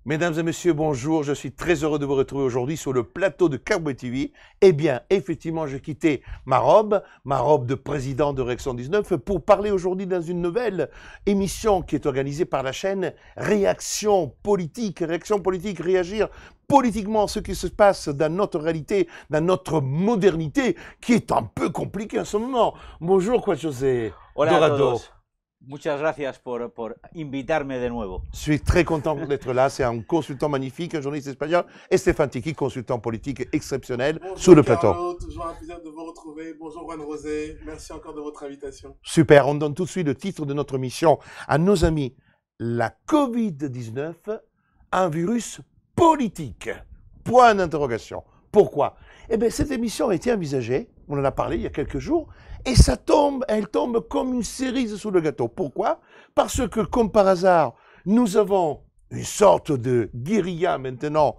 Mesdames et messieurs, bonjour. Je suis très heureux de vous retrouver aujourd'hui sur le plateau de Cowboy TV. Eh bien, effectivement, j'ai quitté ma robe de président de Réaction 19, pour parler aujourd'hui dans une nouvelle émission qui est organisée par la chaîne Réaction Politique, réagir politiquement à ce qui se passe dans notre réalité, dans notre modernité, qui est un peu compliquée en ce moment. Bonjour, Juan José. Hola a Dorado. todos. Muchas gracias por invitarme de nuevo. Je suis très content d'être là. C'est un consultant magnifique, un journaliste espagnol, et Stéphane Tiki, consultant politique exceptionnel, Bonjour sur le plateau. Carlo, toujours un plaisir de vous retrouver. Bonjour Juan José, merci encore de votre invitation. Super, on donne tout de suite le titre de notre mission à nos amis. La Covid-19, un virus politique. Point d'interrogation. Pourquoi? Eh bien, cette émission a été envisagée, on en a parlé il y a quelques jours, et elle tombe comme une cerise sur le gâteau. Pourquoi? Parce que, comme par hasard, nous avons une sorte de guérilla maintenant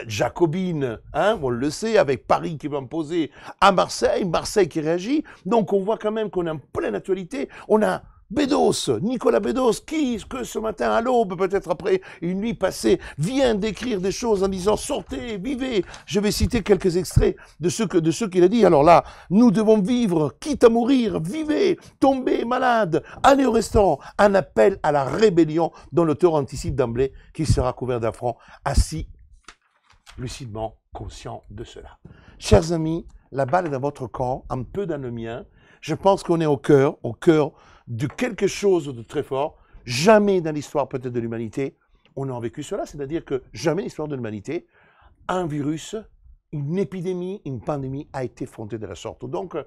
jacobine, hein, on le sait, avec Paris qui va imposer à Marseille, Marseille qui réagit. Donc on voit quand même qu'on est en pleine actualité. On a Bedos, Nicolas Bedos, que ce matin à l'aube, peut-être après une nuit passée, vient d'écrire des choses en disant « Sortez, vivez ». Je vais citer quelques extraits de ce qu'il a dit. Alors là, nous devons vivre, quitte à mourir, vivez, tombez malade, allez au restaurant. Un appel à la rébellion dont l'auteur anticipe d'emblée qu'il sera couvert d'affront, assis lucidement conscient de cela. Chers amis, la balle est dans votre camp, un peu dans le mien. Je pense qu'on est au cœur de quelque chose de très fort. Jamais dans l'histoire peut-être de l'humanité, on a vécu cela. C'est-à-dire que jamais dans l'histoire de l'humanité, un virus, une épidémie, une pandémie a été affrontée de la sorte. Donc,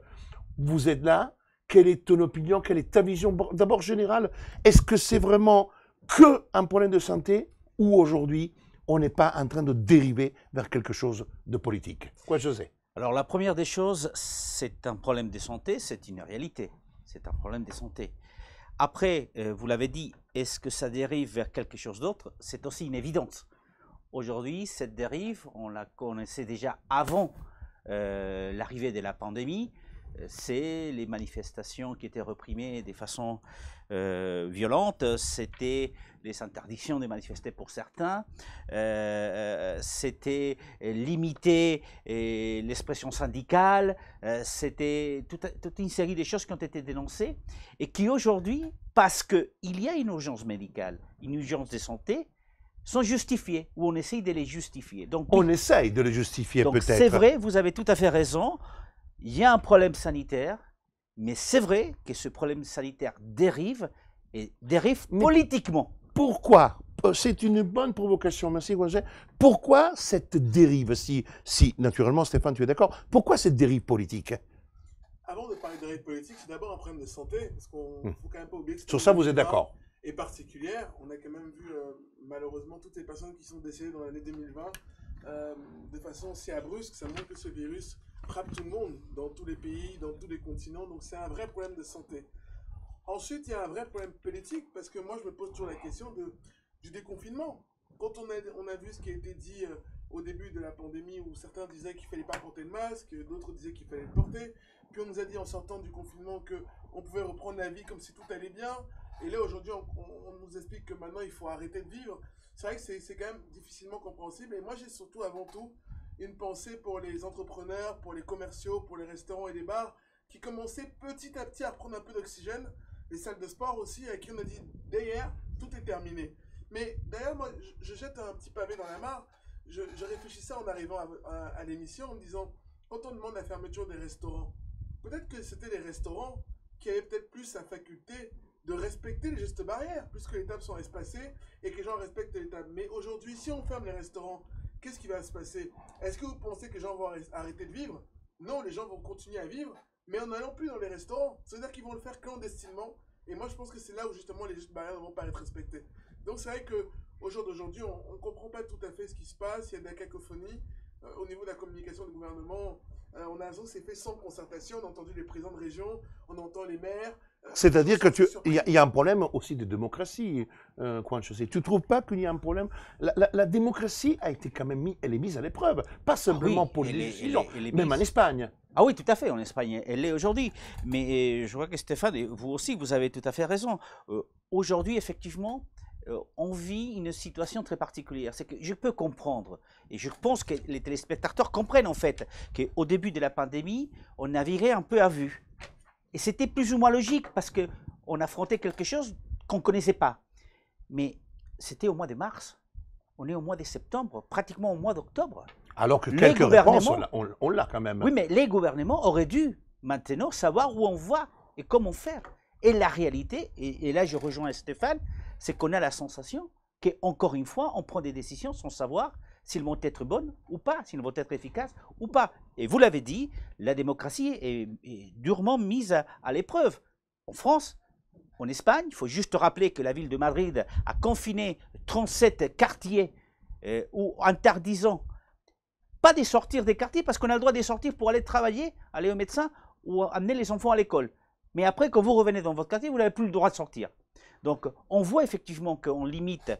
vous êtes là. Quelle est ton opinion? Quelle est ta vision? D'abord générale, est-ce que c'est vraiment qu'un problème de santé ou aujourd'hui, on n'est pas en train de dériver vers quelque chose de politique? Quoi, José? Alors la première des choses, c'est un problème de santé, c'est une réalité. C'est un problème de santé. Après, vous l'avez dit, est-ce que ça dérive vers quelque chose d'autre? C'est aussi une évidence. Aujourd'hui, cette dérive, on la connaissait déjà avant l'arrivée de la pandémie. C'est les manifestations qui étaient réprimées de façon violente, c'était les interdictions de manifester pour certains, c'était limiter l'expression syndicale, c'était toute une série de choses qui ont été dénoncées et qui aujourd'hui, parce qu'il y a une urgence médicale, une urgence de santé, sont justifiées, ou on essaye de les justifier. Donc, on essaye de les justifier peut-être. C'est vrai, vous avez tout à fait raison. Il y a un problème sanitaire, mais c'est vrai que ce problème sanitaire dérive, et dérive politiquement. Pourquoi? C'est une bonne provocation, merci Roger. Pourquoi cette dérive, si naturellement Stéphane tu es d'accord, pourquoi cette dérive politique? Avant de parler de dérive politique, c'est d'abord un problème de santé, parce qu'on ne faut quand même pas oublier que sur ça vous êtes d'accord? Et particulière, on a quand même vu malheureusement toutes les personnes qui sont décédées dans l'année 2020 de façon si abrupte, ça montre que ce virus frappe tout le monde, dans tous les pays, dans tous les continents, donc c'est un vrai problème de santé. Ensuite, il y a un vrai problème politique, parce que moi je me pose toujours la question du déconfinement. Quand on a vu ce qui a été dit au début de la pandémie, où certains disaient qu'il ne fallait pas porter le masque, d'autres disaient qu'il fallait le porter, puis on nous a dit en sortant du confinement qu'on pouvait reprendre la vie comme si tout allait bien, et là aujourd'hui on nous explique que maintenant il faut arrêter de vivre. C'est vrai que c'est quand même difficilement compréhensible, et moi j'ai surtout avant tout une pensée pour les entrepreneurs, pour les commerciaux, pour les restaurants et les bars, qui commençaient petit à petit à reprendre un peu d'oxygène, les salles de sport aussi, à qui on a dit derrière, tout est terminé. Mais d'ailleurs, moi, je jette un petit pavé dans la mare. Je réfléchissais en arrivant à l'émission en me disant, quand on demande la fermeture des restaurants, peut-être que c'était les restaurants qui avaient peut-être plus la faculté de respecter les gestes barrières, puisque les tables sont espacées et que les gens respectent les tables. Mais aujourd'hui, si on ferme les restaurants, qu'est-ce qui va se passer? Est-ce que vous pensez que les gens vont arrêter de vivre? Non, les gens vont continuer à vivre, mais en n'allant plus dans les restaurants. C'est-à-dire qu'ils vont le faire clandestinement. Et moi, je pense que c'est là où justement les gestes barrières ne vont pas être respectés. Donc c'est vrai qu'au jour d'aujourd'hui, on ne comprend pas tout à fait ce qui se passe. Il y a de la cacophonie. Au niveau de la communication du gouvernement, on a l'impression que c'est fait sans concertation. On a entendu les présidents de région, on entend les maires. C'est-à-dire qu'il y a un problème aussi de démocratie, Juan José. Tu ne trouves pas qu'il y a un problème? La démocratie a été quand même elle est mise à l'épreuve, pas simplement pour les décisions, même en Espagne. Ah oui, tout à fait, en Espagne, elle l'est aujourd'hui. Mais je vois que Stéphane, et vous aussi, vous avez tout à fait raison. Aujourd'hui, effectivement, on vit une situation très particulière. C'est que je peux comprendre, et je pense que les téléspectateurs comprennent en fait, qu'au début de la pandémie, on naviguait un peu à vue. Et c'était plus ou moins logique parce qu'on affrontait quelque chose qu'on ne connaissait pas. Mais c'était au mois de mars. On est au mois de septembre, pratiquement au mois d'octobre. Alors que quelques réponses, on l'a quand même. Oui, mais les gouvernements auraient dû maintenant savoir où on va et comment faire. Et la réalité, et là je rejoins Stéphane, c'est qu'on a la sensation qu'encore une fois, on prend des décisions sans savoir s'ils vont être bonnes ou pas, s'ils vont être efficaces ou pas. Et vous l'avez dit, la démocratie est durement mise à l'épreuve. En France, en Espagne, il faut juste rappeler que la ville de Madrid a confiné 37 quartiers ou interdisant pas de sortir des quartiers parce qu'on a le droit de sortir pour aller travailler, aller au médecin ou amener les enfants à l'école. Mais après, quand vous revenez dans votre quartier, vous n'avez plus le droit de sortir. Donc, on voit effectivement qu'on limite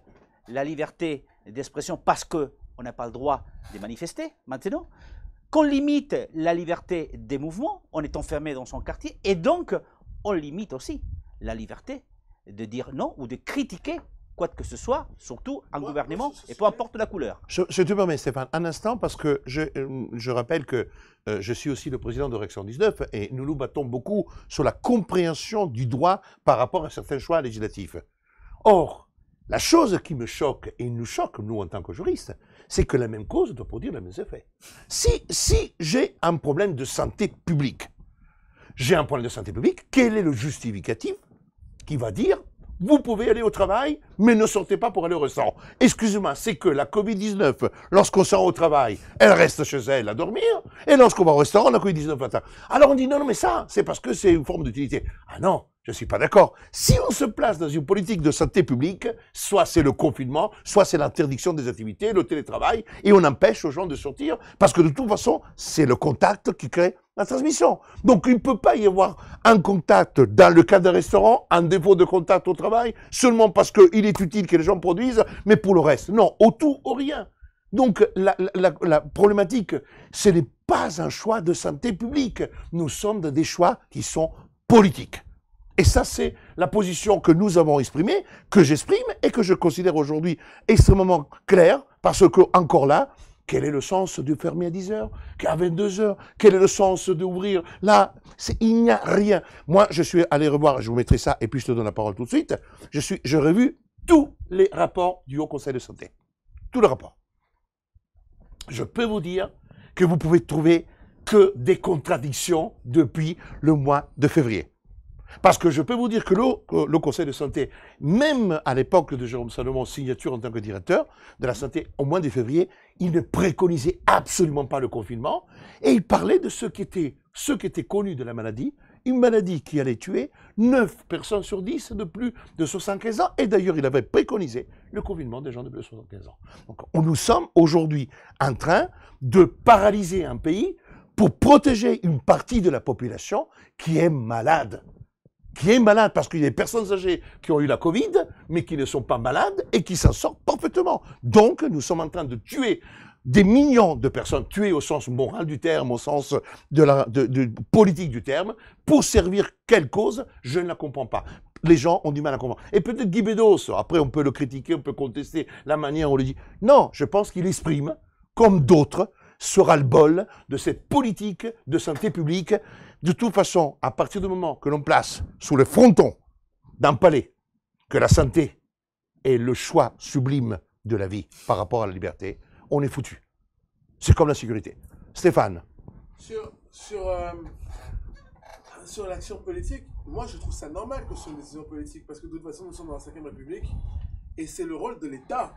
la liberté d'expression parce qu'on n'a pas le droit de manifester maintenant, qu'on limite la liberté des mouvements, on est enfermé dans son quartier, et donc, on limite aussi la liberté de dire non ou de critiquer quoi que ce soit, surtout un gouvernement, et peu importe la couleur. Je te permets, Stéphane, un instant, parce que je rappelle que je suis aussi le président de Réaction 19 et nous nous battons beaucoup sur la compréhension du droit par rapport à certains choix législatifs. Or, la chose qui me choque, et nous choque, nous, en tant que juristes, c'est que la même cause doit produire les mêmes effets. Si j'ai un problème de santé publique, quel est le justificatif qui va dire vous pouvez aller au travail, mais ne sortez pas pour aller au restaurant. Excusez-moi, c'est que la Covid-19, lorsqu'on sort au travail, elle reste chez elle à dormir, et lorsqu'on va au restaurant, la Covid-19 va. Alors on dit non, mais ça, c'est parce que c'est une forme d'utilité. Ah non, je ne suis pas d'accord. Si on se place dans une politique de santé publique, soit c'est le confinement, soit c'est l'interdiction des activités, le télétravail, et on empêche aux gens de sortir, parce que de toute façon, c'est le contact qui crée la transmission. Donc, il ne peut pas y avoir un contact dans le cas d'un restaurant, un défaut de contact au travail, seulement parce qu'il est utile que les gens produisent, mais pour le reste, non, au tout, au rien. Donc, la problématique, ce n'est pas un choix de santé publique. Nous sommes dans des choix qui sont politiques. Et ça, c'est la position que nous avons exprimée, que j'exprime et que je considère aujourd'hui extrêmement claire, parce que, encore là, quel est le sens de fermer à 10h, qu'à 22h? Quel est le sens d'ouvrir? Là, il n'y a rien. Moi, je suis allé revoir, je vous mettrai ça, et puis je te donne la parole tout de suite. J'ai revu tous les rapports du Haut Conseil de santé. Tous les rapports. Je peux vous dire que vous pouvez trouver que des contradictions depuis le mois de février. Parce que je peux vous dire que le Conseil de santé, même à l'époque de Jérôme Salomon, signature en tant que directeur de la santé au mois de février, il ne préconisait absolument pas le confinement et il parlait de ce qui était connu de la maladie, une maladie qui allait tuer 9 personnes sur 10 de plus de 75 ans. Et d'ailleurs, il avait préconisé le confinement des gens de plus de 75 ans. Donc, nous sommes aujourd'hui en train de paralyser un pays pour protéger une partie de la population qui est malade. Parce qu'il y a des personnes âgées qui ont eu la Covid, mais qui ne sont pas malades et qui s'en sortent parfaitement. Donc, nous sommes en train de tuer des millions de personnes, tuées au sens moral du terme, au sens de politique du terme, pour servir quelle cause? Je ne la comprends pas. Les gens ont du mal à comprendre. Et peut-être Guy Bedos, après on peut le critiquer, on peut contester la manière dont on le dit. Non, je pense qu'il exprime, comme d'autres, ce ras-le-bol de cette politique de santé publique. De toute façon, à partir du moment que l'on place sous le fronton d'un palais que la santé est le choix sublime de la vie par rapport à la liberté, on est foutu. C'est comme la sécurité. Stéphane. Sur l'action politique, moi je trouve ça normal que ce soit une décision politique, parce que de toute façon nous sommes dans la 5e République, et c'est le rôle de l'État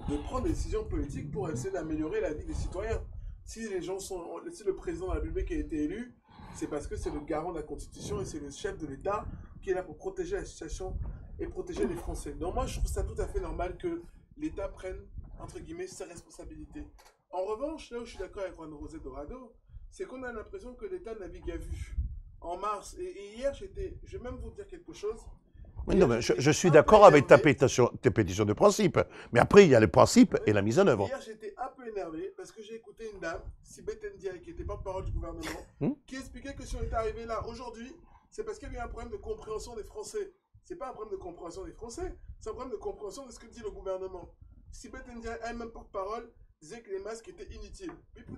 de prendre des décisions politiques pour essayer d'améliorer la vie des citoyens. Si le président de la République a été élu, c'est parce que c'est le garant de la Constitution et c'est le chef de l'État qui est là pour protéger la situation et protéger les Français. Donc moi, je trouve ça tout à fait normal que l'État prenne, entre guillemets, ses responsabilités. En revanche, là où je suis d'accord avec Juan José Dorado, c'est qu'on a l'impression que l'État navigue à vue. En mars, et hier, je vais même vous dire quelque chose. Oui, non, mais je suis d'accord avec tes pétitions de principe. Mais après, il y a les principes et la mise en œuvre. Hier, j'étais un peu énervé parce que j'ai écouté une dame, Sibeth Ndiaye, qui était porte-parole du gouvernement, qui expliquait que si on était arrivé là aujourd'hui, c'est parce qu'il y avait un problème de compréhension des Français. c'est pas un problème de compréhension des Français, c'est un problème de compréhension de ce que dit le gouvernement. Sibeth Ndiaye, elle-même porte-parole, disait que les masques étaient inutiles.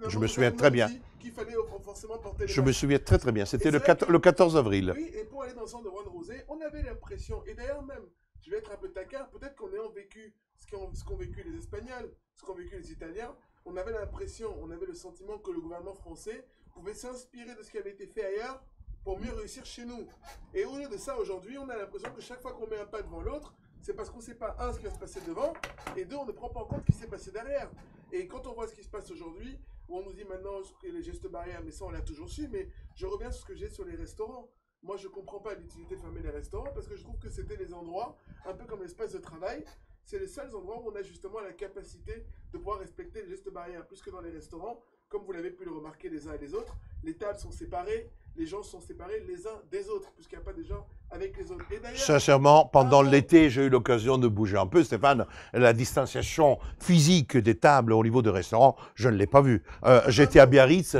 Je me souviens très bien. Qu'il fallait forcément porter les Je masques. me souviens très très bien. C'était le 14 avril. Oui, et pour aller dans le centre de Juan Rosé, on avait l'impression, et d'ailleurs même, je vais être un peu taquin, peut-être qu'en ayant vécu ce qu'ont vécu les Espagnols, ce qu'ont vécu les Italiens, on avait l'impression, on avait le sentiment que le gouvernement français pouvait s'inspirer de ce qui avait été fait ailleurs pour mieux réussir chez nous. Et au lieu de ça, aujourd'hui, on a l'impression que chaque fois qu'on met un pas devant l'autre, c'est parce qu'on ne sait pas, un, ce qui va se passer devant, et deux, on ne prend pas en compte ce qui s'est passé derrière. Et quand on voit ce qui se passe aujourd'hui, où on nous dit maintenant que les gestes barrières, mais ça on l'a toujours su, mais je reviens sur ce que j'ai sur les restaurants. Moi je ne comprends pas l'utilité de fermer les restaurants parce que je trouve que c'était les endroits, un peu comme l'espace de travail, c'est les seuls endroits où on a justement la capacité de pouvoir respecter les gestes barrières, plus que dans les restaurants. Comme vous l'avez pu le remarquer les uns et les autres, les tables sont séparées, les gens sont séparés les uns des autres, puisqu'il n'y a pas de gens avec les autres. Sincèrement, pendant l'été, j'ai eu l'occasion de bouger un peu, Stéphane. La distanciation physique des tables au niveau des restaurants, je ne l'ai pas vue. J'étais à Biarritz,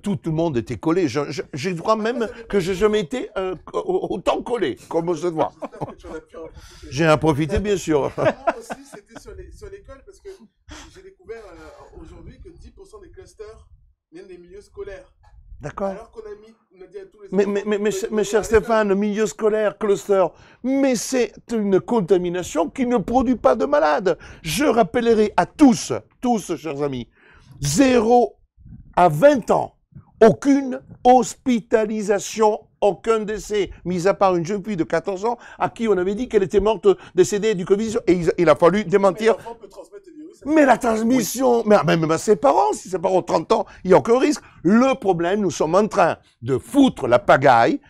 tout le monde était collé. J'ai droit même que je m'étais autant collé, comme on se voit. J'ai en profité, bien sûr. Moi aussi, c'était sur l'école, parce que j'ai découvert aujourd'hui que 10% des clusters viennent des milieux scolaires. D'accord. Alors qu'on a dit à tous les mais cher Stéphane, milieu scolaire, cluster, mais c'est une contamination qui ne produit pas de malades. Je rappellerai à tous, chers amis, 0 à 20 ans, aucune hospitalisation, aucun décès, mis à part une jeune fille de 14 ans à qui on avait dit qu'elle était morte décédée du Covid, et il a fallu démentir. Mais l'enfant peut transmettre le virus. Mais la transmission, oui. Même à ses parents, si ses parents ont 30 ans, il n'y a aucun risque. Le problème, nous sommes en train de foutre la pagaille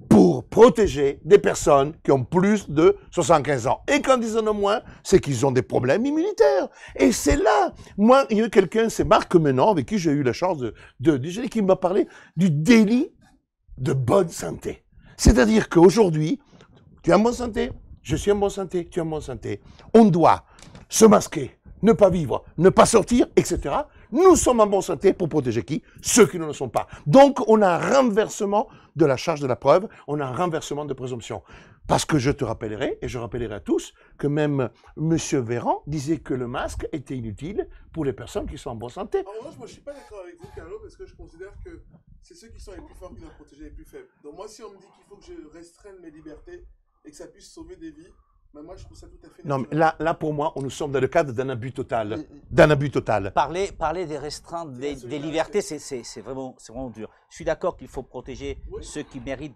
pour protéger des personnes qui ont plus de 75 ans. Et quand ils en ont moins, c'est qu'ils ont des problèmes immunitaires. Et c'est là, moi, il y a eu quelqu'un, c'est Marc Menon, avec qui j'ai eu la chance de déjeuner, qui m'a parlé du délit de bonne santé. C'est-à-dire qu'aujourd'hui, tu es en bonne santé, je suis en bonne santé, tu es en bonne santé. On doit se masquer, ne pas vivre, ne pas sortir, etc. Nous sommes en bonne santé pour protéger qui? Ceux qui ne le sont pas. Donc, on a un renversement de la charge de la preuve, on a un renversement de présomption. Parce que je te rappellerai, et je rappellerai à tous, que même M. Véran disait que le masque était inutile pour les personnes qui sont en bonne santé. En revanche, moi, je ne suis pas d'accord avec vous, Carlo, parce que je considère que c'est ceux qui sont les plus forts qui doivent protéger les plus faibles. Donc moi, si on me dit qu'il faut que je restreigne mes libertés et que ça puisse sauver des vies, ben moi, je trouve ça tout à fait naturel. Non, mais là, pour moi, nous sommes dans le cadre d'un abus total. D'un abus total. Parler des restreintes des libertés, c'est vraiment dur. Je suis d'accord qu'il faut protéger ceux qui méritent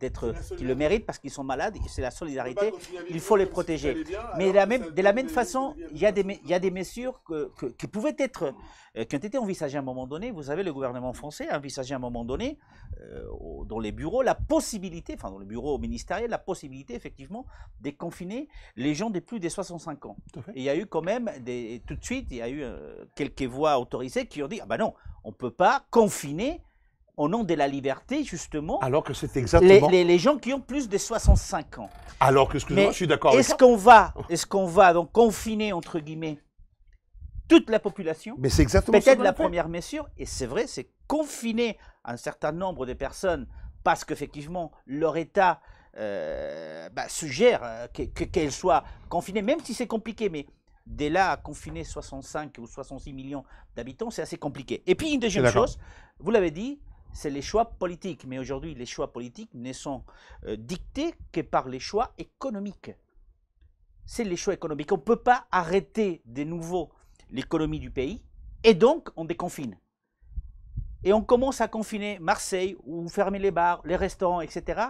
qui le méritent parce qu'ils sont malades, c'est la solidarité, il faut les protéger. Mais de la même façon, il y a des mesures qui pouvaient être, qui ont été envisagées à un moment donné. Vous savez, le gouvernement français a envisagé à un moment donné, dans les bureaux, dans le bureau ministériel, la possibilité effectivement de confiner les gens de plus de 65 ans. Et il y a eu quand même, tout de suite, il y a eu quelques voix autorisées qui ont dit « Ah ben non, on ne peut pas confiner au nom de la liberté, justement, alors que c'est exactement les gens qui ont plus de 65 ans. » Alors que, excusez-moi, je suis d'accord avec ça. Est-ce qu'on va donc confiner, entre guillemets, toute la population? Mais c'est exactement ça. Peut-être la première mesure, et c'est vrai, c'est confiner un certain nombre de personnes parce qu'effectivement, leur état suggère qu'elles soient confinées, même si c'est compliqué, mais dès là, à confiner 65 ou 66 millions d'habitants, c'est assez compliqué. Et puis, une deuxième chose, vous l'avez dit, c'est les choix politiques. Mais aujourd'hui, les choix politiques ne sont dictés que par les choix économiques. C'est les choix économiques. On ne peut pas arrêter de nouveau l'économie du pays, et donc on déconfine. Et on commence à confiner Marseille, ou fermer les bars, les restaurants, etc.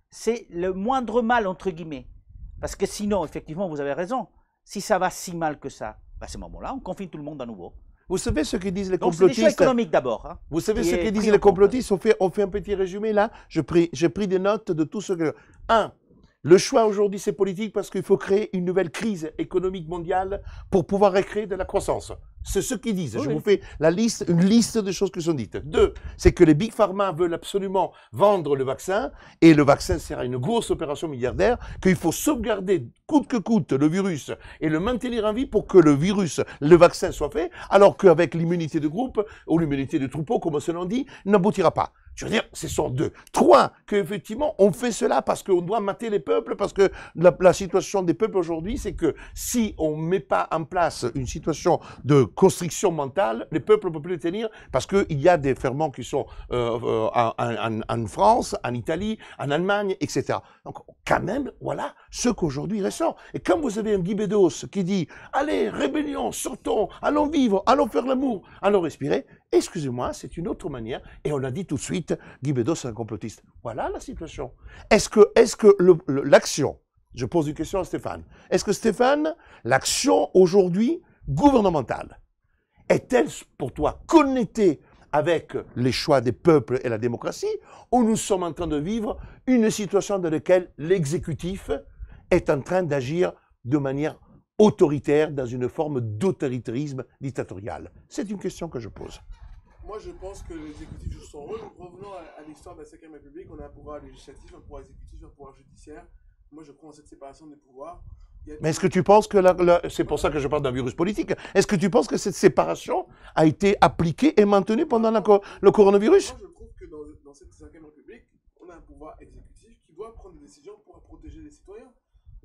C'est le moindre mal, entre guillemets. Parce que sinon, effectivement, vous avez raison, si ça va si mal que ça, à ce moment-là, on confine tout le monde à nouveau. Vous savez ce que disent les donc, complotistes? C'est des choix économiques d'abord. Hein, vous savez ce que disent les complotistes? On fait un petit résumé là. J'ai pris des notes de tout ce que... 1. Le choix aujourd'hui, c'est politique parce qu'il faut créer une nouvelle crise économique mondiale pour pouvoir recréer de la croissance. C'est ce qu'ils disent. Oui. Je vous fais une liste de choses qui sont dites. 2, c'est que les Big Pharma veulent absolument vendre le vaccin et le vaccin sera une grosse opération milliardaire, qu'il faut sauvegarder coûte que coûte le virus et le maintenir en vie pour que le vaccin soit fait, alors qu'avec l'immunité de groupe ou l'immunité de troupeau, comme cela dit, n'aboutira pas. Je veux dire, ce sont deux. Trois, qu'effectivement, on fait cela parce qu'on doit mater les peuples, parce que la situation des peuples aujourd'hui, c'est que si on ne met pas en place une situation de constriction mentale, les peuples ne peuvent plus les tenir parce qu'il y a des ferments qui sont en France, en Italie, en Allemagne, etc. Donc, quand même, voilà ce qu'aujourd'hui ressort. Et quand vous avez un Guy Bedos qui dit « Allez, rébellion, sortons, allons vivre, allons faire l'amour, allons respirer », excusez-moi, c'est une autre manière. Et on a dit tout de suite, Guy Bedos est un complotiste. Voilà la situation. Est-ce que l'action, je pose une question à Stéphane, est-ce que Stéphane, l'action aujourd'hui gouvernementale, est-elle pour toi connectée avec les choix des peuples et la démocratie, ou nous sommes en train de vivre une situation dans laquelle l'exécutif est en train d'agir de manière autoritaire, dans une forme d'autoritarisme dictatorial? C'est une question que je pose. Moi, je pense que l'exécutif joue son rôle. Revenons à l'histoire de la 5e République. On a un pouvoir législatif, un pouvoir exécutif, un pouvoir judiciaire. Moi, je crois en cette séparation des pouvoirs. Mais est-ce que tu penses que, c'est pour ça que je parle d'un virus politique, est-ce que tu penses que cette séparation a été appliquée et maintenue pendant le coronavirus? Moi, je trouve que dans cette 5e République, on a un pouvoir exécutif qui doit prendre des décisions pour protéger les citoyens.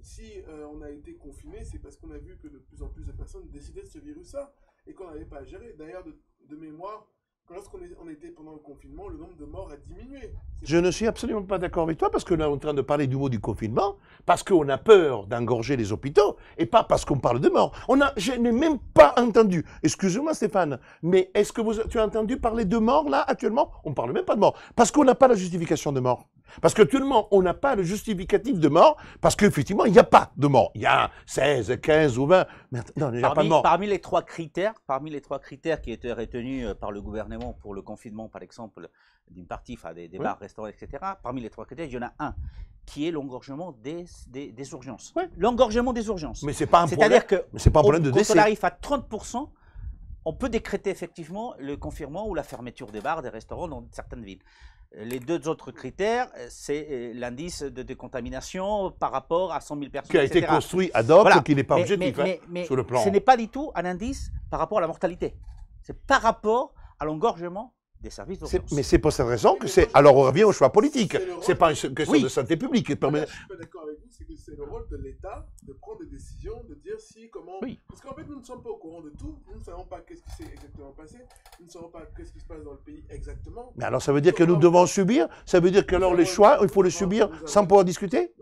Si on a été confiné, c'est parce qu'on a vu que de plus en plus de personnes décidaient de ce virus-là et qu'on n'avait pas à gérer. D'ailleurs, de mémoire, lorsqu'on était pendant le confinement, le nombre de morts a diminué. Je ne suis absolument pas d'accord avec toi parce qu'on est en train de parler du mot du confinement, parce qu'on a peur d'engorger les hôpitaux et pas parce qu'on parle de morts. Je n'ai même pas entendu, excusez-moi Stéphane, mais est-ce que tu as entendu parler de morts là actuellement? On ne parle même pas de morts, parce qu'on n'a pas la justification de mort. Parce qu'actuellement, on n'a pas le justificatif de mort, parce qu'effectivement, il n'y a pas de mort. Il y a 16, 15 ou 20, mais non, il n'y a pas de mort. Parmi les trois critères qui étaient retenus par le gouvernement pour le confinement, par exemple, d'une partie, enfin des bars, restaurants, etc., parmi les trois critères, il y en a un qui est l'engorgement des urgences. Oui. L'engorgement des urgences. Mais ce n'est pas un problème, c'est-à-dire que c'est pas un problème de décès. Quand on arrive à 30%, on peut décréter effectivement le confinement ou la fermeture des bars, des restaurants dans certaines villes. Les deux autres critères, c'est l'indice de décontamination par rapport à 100 000 personnes, qui a été construit ad hoc, voilà. Qui n'est pas objectif sur le plan. Ce n'est pas du tout un indice par rapport à la mortalité. C'est par rapport à l'engorgement des services d'urgence. Mais c'est pour cette raison que c'est... Alors on revient au choix politique. C'est pas une question de santé publique. Je suis pas d'accord avec vous, c'est que c'est le rôle de l'État de prendre des décisions, de dire si, comment... Oui. Parce qu'en fait, nous ne sommes pas au courant de tout, nous ne savons pas qu'est-ce qui s'est exactement passé, nous ne savons pas qu'est-ce qui se passe dans le pays exactement. Mais alors ça veut dire que nous devons subir? Ça veut dire que alors les choix, il faut les subir sans pouvoir discuter?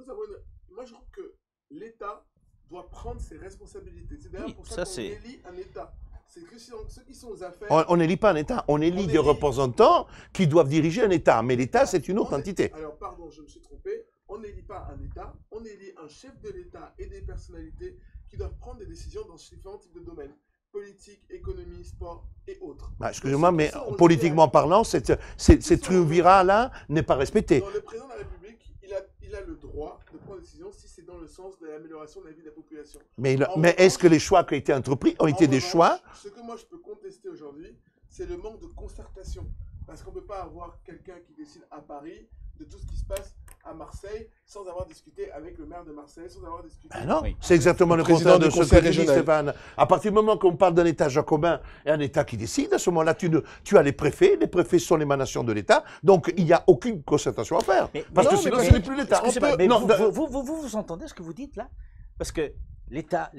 Moi je trouve que l'État doit prendre ses responsabilités. C'est d'ailleurs pour ça qu'on élit un État. C'est que ceux qui sont aux affaires... On n'élit pas un État, on élit des représentants qui doivent diriger un État. Mais l'État, c'est une autre entité. Alors, pardon, je me suis trompé. On n'élit pas un État, on élit un chef de l'État et des personnalités qui doivent prendre des décisions dans différents types de domaines. Politique, économie, sport et autres. Excusez-moi, mais politiquement parlant, cette triumvirat-là n'est pas respecté. Le président de la République, il a le droit de prendre des décisions si c'est dans le sens de l'amélioration de la vie de la population. Mais est-ce que les choix qui ont été entrepris ont été des choix? Ce que moi je peux contester aujourd'hui, c'est le manque de concertation. Parce qu'on ne peut pas avoir quelqu'un qui décide à Paris de tout ce qui se passe à Marseille sans avoir discuté avec le maire de Marseille, sans avoir discuté... Ah non, oui. C'est exactement le contraire de ce que dit Stéphane. À partir du moment qu'on parle d'un État jacobin et un État qui décide, à ce moment-là, tu as les préfets sont l'émanation de l'État, donc il n'y a aucune concertation à faire. Parce que sinon, ce n'est plus l'État. Vous entendez ce que vous dites là? Parce que l'État,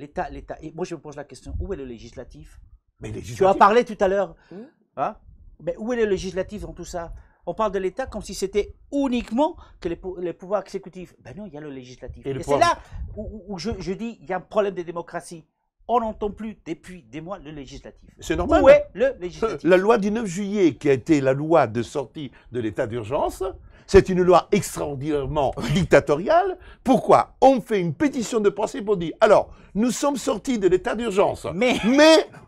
et moi je me pose la question, où est le législatif? Tu as parlé tout à l'heure, hein? Mais où est le législatif dans tout ça? On parle de l'État comme si c'était uniquement que les pouvoirs exécutifs. Ben non, il y a le législatif. Et c'est là où je dis il y a un problème de démocratie. On n'entend plus depuis des mois le législatif. C'est normal. Où est le législatif? La loi du 9 juillet, qui a été la loi de sortie de l'état d'urgence, c'est une loi extraordinairement dictatoriale. Pourquoi? On fait une pétition de principe pour dire, alors, nous sommes sortis de l'état d'urgence, mais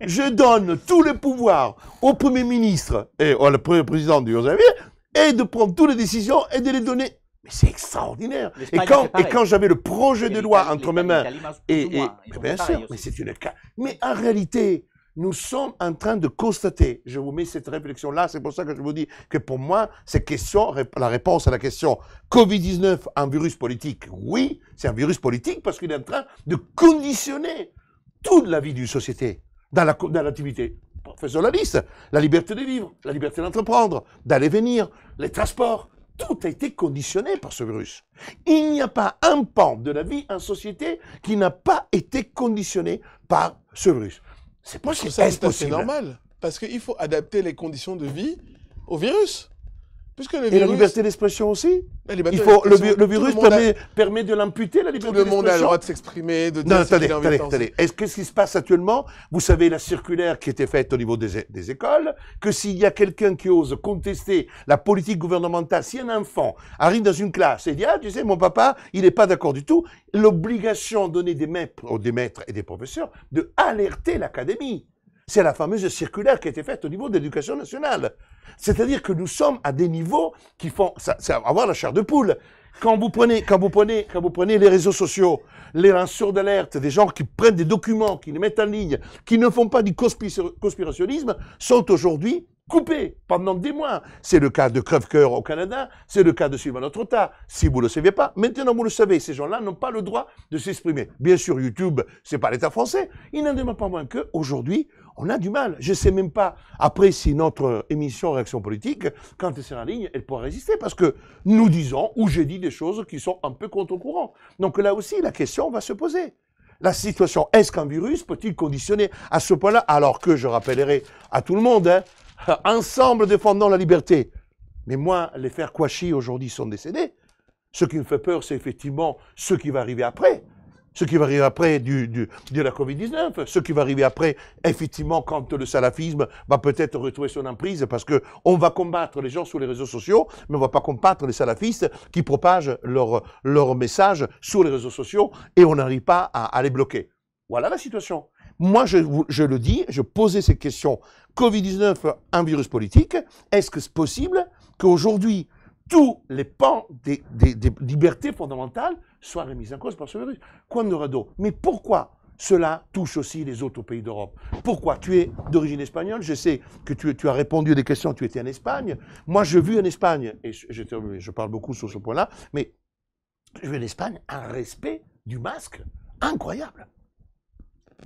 je donne tous les pouvoirs au Premier ministre et au président du Conseil et de prendre toutes les décisions et de les donner. Mais c'est extraordinaire. Et quand j'avais le projet de loi entre mes mains, bien sûr, mais c'est une... Mais en réalité... Nous sommes en train de constater, je vous mets cette réflexion-là, c'est pour ça que je vous dis que pour moi, la réponse à la question Covid-19, un virus politique, oui, c'est un virus politique parce qu'il est en train de conditionner toute la vie d'une société dans l'activité faisons la liste. La liberté de vivre, la liberté d'entreprendre, d'aller venir, les transports. Tout a été conditionné par ce virus. Il n'y a pas un pan de la vie en société qui n'a pas été conditionné par ce virus. C'est possible. C'est tout à fait normal. Parce qu'il faut adapter les conditions de vie au virus. Puisque le Et virus... la liberté d'expression aussi. Il faut, le virus permet de l'amputer, la liberté Tout le d'expression. monde a le droit de s'exprimer, de dire Non, ce qu'il a envie de penser. attendez. Qu'est-ce qui se passe actuellement? Vous savez, la circulaire qui était faite au niveau des écoles, que s'il y a quelqu'un qui ose contester la politique gouvernementale, si un enfant arrive dans une classe et dit « Ah, tu sais, mon papa, il n'est pas d'accord du tout », l'obligation donnée des maîtres et des professeurs de alerter l'académie. C'est la fameuse circulaire qui a été faite au niveau de l'éducation nationale. C'est-à-dire que nous sommes à des niveaux qui font... C'est avoir la chair de poule. Quand vous prenez les réseaux sociaux, les lanceurs d'alerte, des gens qui prennent des documents, qui les mettent en ligne, qui ne font pas du conspirationnisme, sont aujourd'hui coupés pendant des mois. C'est le cas de Crève-Cœur au Canada, c'est le cas de Sylvain Trotta. Si vous ne le saviez pas, maintenant vous le savez, ces gens-là n'ont pas le droit de s'exprimer. Bien sûr, YouTube, c'est pas l'État français. Il n'en demeure pas moins qu'aujourd'hui, on a du mal. Je ne sais même pas, après, si notre émission Réaction politique, quand elle sera en ligne, elle pourra résister, parce que nous disons, ou j'ai dit des choses qui sont un peu contre-courant. Donc là aussi, la question va se poser. La situation, est-ce qu'un virus peut-il conditionner à ce point-là, alors que, je rappellerai à tout le monde, hein, ensemble défendons la liberté. Mais moi, les frères Kouachi aujourd'hui sont décédés. Ce qui me fait peur, c'est effectivement ce qui va arriver après. Ce qui va arriver après de la Covid-19. Ce qui va arriver après, effectivement, quand le salafisme va peut-être retrouver son emprise, parce qu'on va combattre les gens sur les réseaux sociaux, mais on ne va pas combattre les salafistes qui propagent leurs messages sur les réseaux sociaux et on n'arrive pas à les bloquer. Voilà la situation. Moi, je le dis, je posais ces questions. Covid-19, un virus politique, est-ce que c'est possible qu'aujourd'hui, tous les pans des libertés fondamentales soient remis en cause par ce virus? Quando rado. Mais pourquoi cela touche aussi les autres pays d'Europe? Pourquoi? Tu es d'origine espagnole, je sais que tu as répondu à des questions, tu étais en Espagne. Moi, j'ai vu en Espagne, et je parle beaucoup sur ce point-là, mais j'ai vu en Espagne un respect du masque incroyable.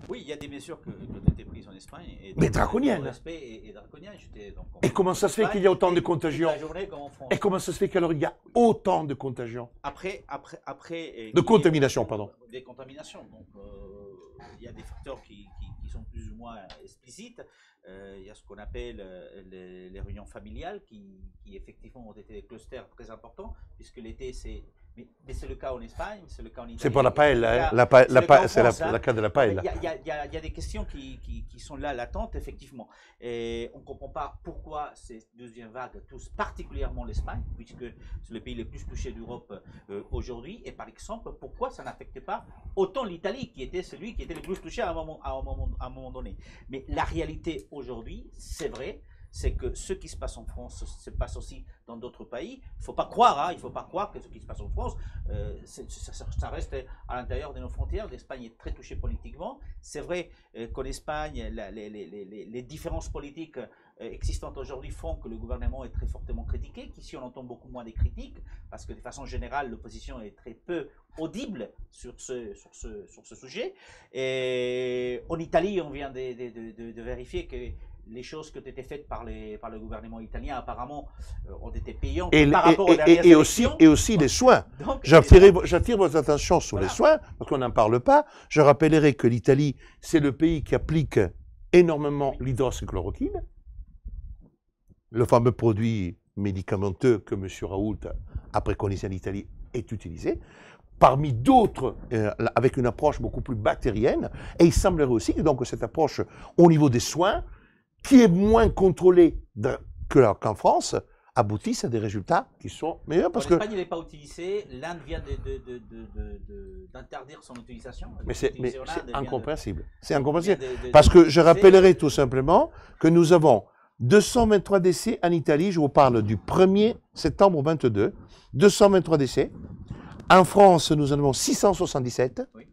Oui, il y a des mesures qui ont été prises en Espagne. Mais draconiennes. Le respect est draconien. Et comment ça se fait qu'il y a autant de contagions? Et comment ça se fait qu'alors il y a autant de contagions? Après, de contamination, pardon. Des contaminations. Donc, il y a des facteurs qui sont plus ou moins explicites. Il y a ce qu'on appelle les réunions familiales qui effectivement ont été des clusters très importants, puisque l'été, c'est... Mais c'est le cas en Espagne, c'est le cas en Italie. C'est pas la paella, c'est le cas de la paella. Il y a des questions qui sont là latentes, effectivement. Et on ne comprend pas pourquoi ces deuxièmes vagues touchent particulièrement l'Espagne, puisque c'est le pays le plus touché d'Europe aujourd'hui. Et par exemple, pourquoi ça n'affectait pas autant l'Italie, qui était celui qui était le plus touché à un moment donné. Mais la réalité aujourd'hui, c'est vrai, c'est que ce qui se passe en France se passe aussi dans d'autres pays. Il ne faut pas croire, il faut pas croire que ce qui se passe en France, ça reste à l'intérieur de nos frontières. L'Espagne est très touchée politiquement. C'est vrai qu'en Espagne, les différences politiques existantes aujourd'hui font que le gouvernement est très fortement critiqué, qu'ici on entend beaucoup moins des critiques, parce que de façon générale, l'opposition est très peu audible sur ce sujet. Et en Italie, on vient de vérifier que les choses qui ont été faites par le gouvernement italien apparemment ont été payantes par rapport aux dernières élections. Et aussi les soins. J'attire votre attention sur les soins, parce qu'on n'en parle pas. Je rappellerai que l'Italie, c'est le pays qui applique énormément l'hydroxychloroquine, le fameux produit médicamenteux que M. Raoult a préconisé en Italie est utilisé. Parmi d'autres, avec une approche beaucoup plus bactérienne. Et il semblerait aussi que donc, cette approche au niveau des soins, qui est moins contrôlé qu'en France, aboutissent à des résultats qui sont meilleurs. Parce que l'Espagne n'est pas utilisée, l'Inde vient d'interdire son utilisation. Mais c'est incompréhensible. C'est incompréhensible. Parce que je rappellerai tout simplement que nous avons 223 décès en Italie, je vous parle du 1er septembre 22, 223 décès. En France, nous en avons 677. Oui.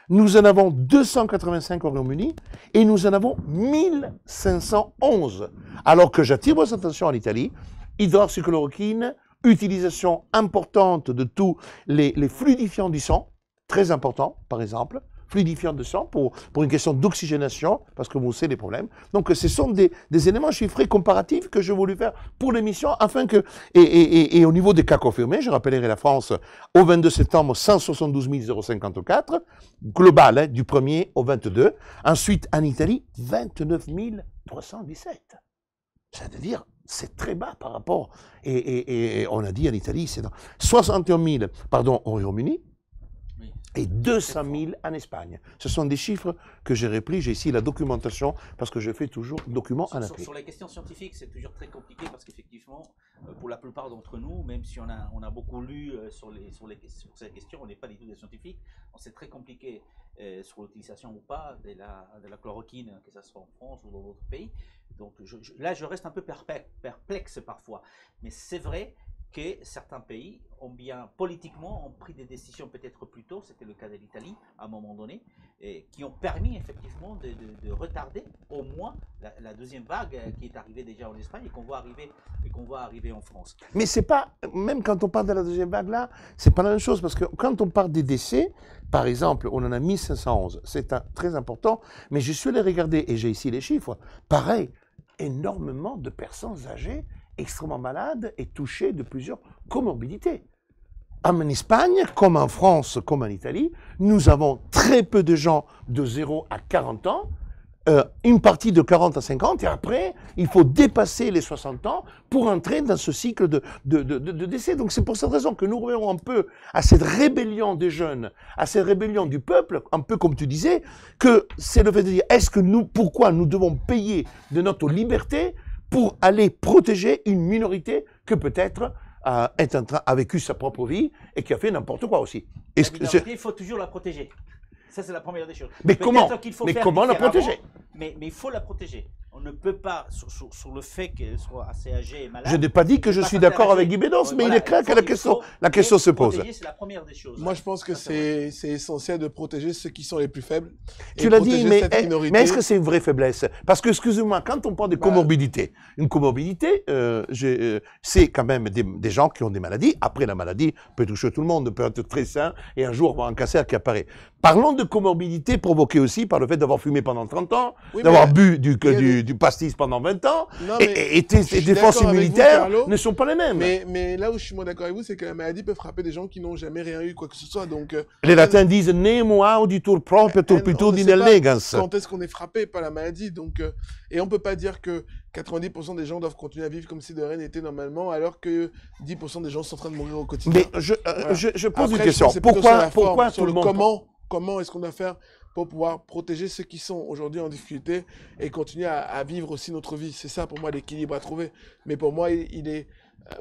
Nous en avons 285 au Royaume-Uni et nous en avons 1511. Alors que j'attire votre attention en Italie, hydroxychloroquine, utilisation importante de tous les fluidifiants du sang, très important par exemple, fluidifiant de sang pour une question d'oxygénation, parce que vous savez les problèmes. Donc ce sont des éléments chiffrés comparatifs que j'ai voulu faire pour l'émission, afin que, et au niveau des cas confirmés, je rappellerai la France, au 22 septembre, 172 054, global, hein, du 1er au 22. Ensuite, en Italie, 29 317. C'est-à-dire, c'est très bas par rapport. Et on a dit en Italie, c'est 61 000, pardon, au Royaume-Uni, Oui. et 200 000 en Espagne. Ce sont des chiffres que j'ai repris. J'ai ici la documentation, parce que je fais toujours document en appui. Sur les questions scientifiques, c'est toujours très compliqué parce qu'effectivement, pour la plupart d'entre nous, même si on a beaucoup lu sur ces questions, on n'est pas du tout des scientifiques, c'est très compliqué sur l'utilisation ou pas de la chloroquine, que ce soit en France ou dans d'autres pays. Donc là, je reste un peu perplexe parfois. Mais c'est vrai que certains pays politiquement, ont pris des décisions peut-être plus tôt, c'était le cas de l'Italie à un moment donné, qui ont permis effectivement de retarder au moins la deuxième vague qui est arrivée déjà en Espagne et qu'on voit arriver en France. Mais c'est pas, même quand on parle de la deuxième vague là, c'est pas la même chose, parce que quand on parle des décès, par exemple, on en a 1511, c'est très important, mais je suis allé regarder, et j'ai ici les chiffres, pareil, énormément de personnes âgées, extrêmement malades et touchées de plusieurs comorbidités. En Espagne, comme en France, comme en Italie, nous avons très peu de gens de 0 à 40 ans, une partie de 40 à 50, et après, il faut dépasser les 60 ans pour entrer dans ce cycle de décès. Donc c'est pour cette raison que nous revenons un peu à cette rébellion des jeunes, à cette rébellion du peuple, un peu comme tu disais, que c'est le fait de dire, pourquoi nous devons payer de notre liberté pour aller protéger une minorité que peut-être a vécu sa propre vie et qui a fait n'importe quoi aussi. La minorité, il faut toujours la protéger. Ça, c'est la première des choses. Mais comment la protéger? Mais il faut la protéger. On ne peut pas, sur le fait qu'elle soit assez âgée et malade... Je n'ai pas dit que je suis d'accord avec Guy Bédance, mais il est clair que la question se pose. C'est la première des choses. Moi, je pense que c'est essentiel de protéger ceux qui sont les plus faibles. Tu l'as dit, mais est-ce que c'est une vraie faiblesse? Parce que, excusez-moi, quand on parle de comorbidité, une comorbidité, c'est quand même des gens qui ont des maladies. Après, la maladie peut toucher tout le monde, peut être très sain, et un jour avoir un cancer qui apparaît. Parlons de comorbidité provoquée aussi par le fait d'avoir fumé pendant 30 ans, d'avoir bu du pastis pendant 20 ans, et tes défenses immunitaires ne sont pas les mêmes. Mais là où je suis moins d'accord avec vous, c'est que la maladie peut frapper des gens qui n'ont jamais rien eu, quoi que ce soit. Donc, les latins disent « nemo auditur proprio turpitud in allegans ». Quand est-ce qu'on est frappé par la maladie, donc, et on ne peut pas dire que 90% des gens doivent continuer à vivre comme si de rien n'était normalement, alors que 10% des gens sont en train de mourir au quotidien. Mais je pose une question. Pourquoi tout le monde... Comment est-ce qu'on doit faire pour pouvoir protéger ceux qui sont aujourd'hui en difficulté et continuer à vivre aussi notre vie? C'est ça pour moi l'équilibre à trouver. Mais pour moi, il est...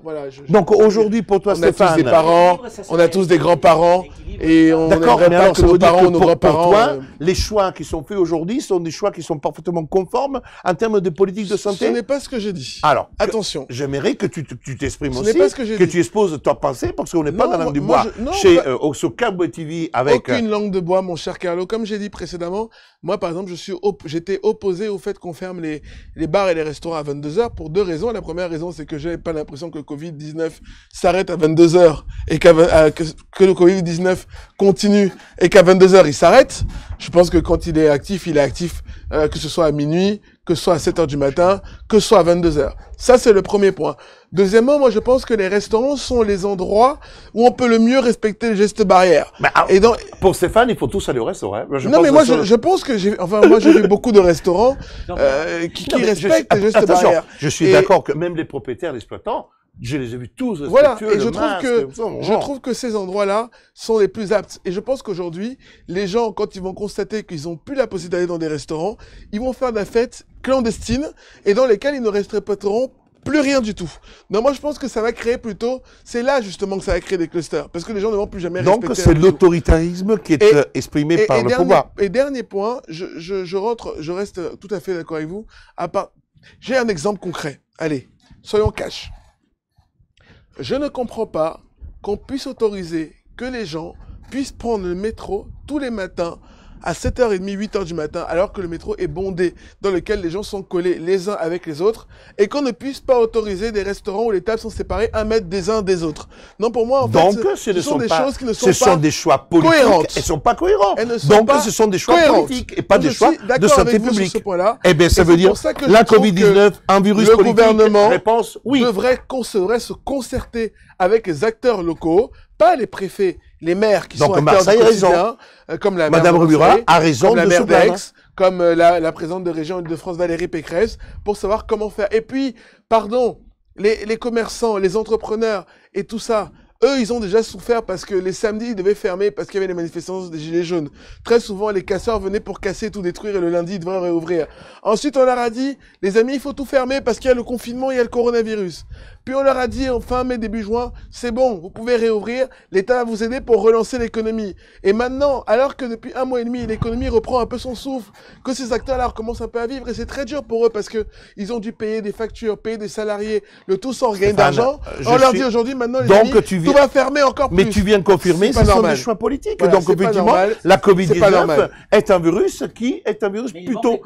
voilà, donc aujourd'hui, pour toi, Stéphane, on a tous des parents, on a tous des grands-parents, et on n'aimerait pas que nos parents ou nos grands-parents... Pour toi, les choix qui sont faits aujourd'hui sont des choix qui sont parfaitement conformes en termes de politique de santé? Ce n'est pas ce que j'ai dit. Alors, attention. J'aimerais que tu t'exprimes aussi, que tu exposes ta pensée, parce qu'on n'est pas dans la langue du bois. Sur Cabo TV avec... Aucune langue de bois, mon cher Carlo. Comme j'ai dit précédemment, moi, par exemple, j'étais opposé au fait qu'on ferme les bars et les restaurants à 22h pour deux raisons. La première raison, c'est que je n'avais pas l'impression que le Covid-19 s'arrête à 22h et que le Covid-19 continue et qu'à 22h, il s'arrête. Je pense que quand il est actif, que ce soit à minuit, que ce soit à 7h du matin, que ce soit à 22h. Ça, c'est le premier point. Deuxièmement, moi, je pense que les restaurants sont les endroits où on peut le mieux respecter les gestes barrières. Pour Stéphane, il faut tous aller au restaurant. Je pense que j'ai vu beaucoup de restaurants qui respectent les gestes barrières. Je suis d'accord que même les propriétaires, les exploitants, je les ai vus tous. Voilà, et je trouve que ces endroits-là sont les plus aptes. Et je pense qu'aujourd'hui, les gens, quand ils vont constater qu'ils n'ont plus la possibilité d'aller dans des restaurants, ils vont faire de la fête clandestine et dans lesquelles ils ne respecteront plus rien du tout. Donc moi je pense que ça va créer plutôt, c'est là justement que ça va créer des clusters, parce que les gens ne vont plus jamais respecter. Donc c'est l'autoritarisme qui est exprimé par le pouvoir. Et dernier point, je reste tout à fait d'accord avec vous. J'ai un exemple concret. Allez, soyons cash. Je ne comprends pas qu'on puisse autoriser que les gens puissent prendre le métro tous les matins à 7h30, 8h du matin, alors que le métro est bondé, dans lequel les gens sont collés les uns avec les autres, et qu'on ne puisse pas autoriser des restaurants où les tables sont séparées 1 mètre des uns des autres. Non, pour moi, en Donc, fait, ce sont des choses qui ne sont ce sont pas des choix politiques. cohérentes. Elles ne sont pas cohérents. Elles ne sont Donc, pas ce sont des choix cohérentes. politiques et pas Donc, des je choix suis de d'accord santé avec vous sur publique. ce point-là. Eh bien, ça Et veut c'est dire pour ça que je la trouve que Covid-19, un virus le politique. gouvernement Réponse, oui. devrait se concerter avec les acteurs locaux, pas les préfets, les maires qui Donc, sont acteurs Marseille du a raison. quotidien, comme la Madame maire de Rubira Marseille, a raison comme la de se maire plaindre. d'Aix, comme la présidente de région de France Valérie Pécresse, pour savoir comment faire. Et puis, pardon, les commerçants, les entrepreneurs et tout ça, eux, ils ont déjà souffert parce que les samedis, ils devaient fermer parce qu'il y avait les manifestations des Gilets jaunes. Très souvent, les casseurs venaient pour casser, tout détruire et le lundi, ils devraient réouvrir. Ensuite, on leur a dit, les amis, il faut tout fermer parce qu'il y a le confinement, il y a le coronavirus. Puis on leur a dit en fin mai, début juin, c'est bon, vous pouvez réouvrir, l'État va vous aider pour relancer l'économie. Et maintenant, alors que depuis 1 mois et demi, l'économie reprend un peu son souffle, que ces acteurs-là recommencent un peu à vivre, et c'est très dur pour eux parce que ils ont dû payer des factures, payer des salariés, le tout sans gagner d'argent. On leur dit aujourd'hui, maintenant, les amis, tout va fermer encore plus. Mais tu viens de confirmer, ce sont des choix politiques. Voilà, donc, effectivement, la Covid-19 est un virus qui est un virus Mais plutôt...